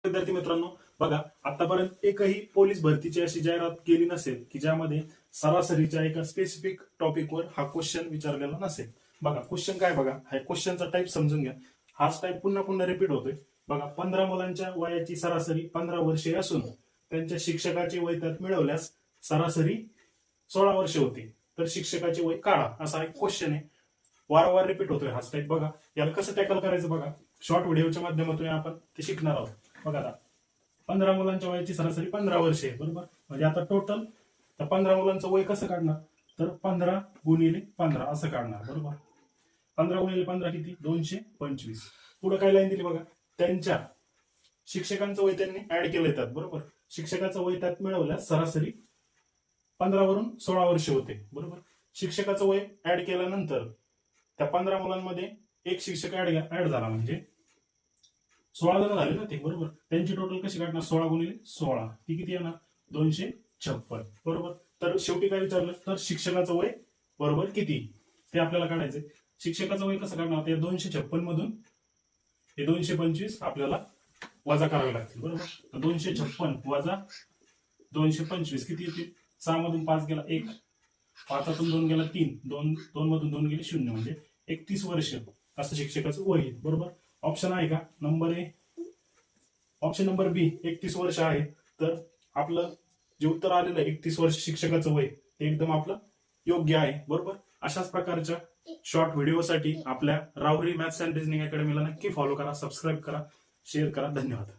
विद्यार्थी मित्रांनो, बघा आतापर्यंत एकही पोलीस भरतीची अशी जाहिरात केली नसेल की ज्यामध्ये सरासरीच्या एका स्पेसिफिक टॉपिकवर हा क्वेश्चन विचारलेला नसेल. बघा क्वेश्चन काय, बघा हा क्वेश्चनचा टाईप समजून घ्या. हाच टाईप पुन्हा पुन्हा रिपीट होतोय. बघा 15 मुलांच्या वयाची सरासरी 15 वर्षे असून त्यांच्या शिक्षकाचे वय त्यात मिळवल्यास सरासरी 16 वर्षे होते, तर शिक्षकाचे वय काढा, असा एक क्वेश्चन आहे. वारंवार रिपीट होतोय हाच टाईप. बघा याला कसं टॅकल करायचं, बघा शॉर्ट व्हिडिओच्या माध्यमातून आपण ते शिकणार आहोत. बघा आता 15 मुलांच्या वयाची सरासरी 15 वर्षे आहे, बरोबर. म्हणजे आता टोटल त्या 15 मुलांचं वय कसं काढणार, तर 15 गुणिले 15 असं काढणार, बरोबर. 15 गुणिले 15 किती, 225. पुढे काय लाईन दिली, बघा त्यांच्या शिक्षकांचं वय त्यांनी ऍड केलं येतात, बरोबर. शिक्षकाचं वय त्यात मिळवल्यास सरासरी 15 वरून 16 वर्षे होते, बरोबर. शिक्षकाचं वय ऍड केल्यानंतर त्या 15 मुलांमध्ये एक शिक्षक ऍड झाला म्हणजे 16 जण झाले ना ते, बरोबर. त्यांची टोटल कशी काढणार, 16 गुणिले 16 ती किती येणार, 256, बरोबर. तर शेवटी काय विचारलं, तर शिक्षकाचं वय बरोबर किती ते आपल्याला काढायचंय. शिक्षकाचं वय कसं काढणार, ते 256 मधून हे 225 आपल्याला वजा करावे लागतील, बरोबर. तर 256 वजा 225 किती येतील, 6 मधून 5 गेला 1, 5 2 गेला 3, 2 मधून 2 गेले 0, म्हणजे 31 वर्ष असं शिक्षकाचं वय आहे, बरोबर. ऑप्शन आहे का, नंबर ए, ऑप्शन नंबर बी 31 वर्ष आहे. तर आपलं जे उत्तर आलेलं आहे 31 वर्ष शिक्षकाचं वय ते एकदम आपलं योग्य आहे, बरोबर. अशाच प्रकारच्या शॉर्ट व्हिडिओसाठी आपल्या राहुरी मॅथ्स अँड रिझनिंग अकॅडमीला नक्की फॉलो करा, सबस्क्राईब करा, शेअर करा. धन्यवाद.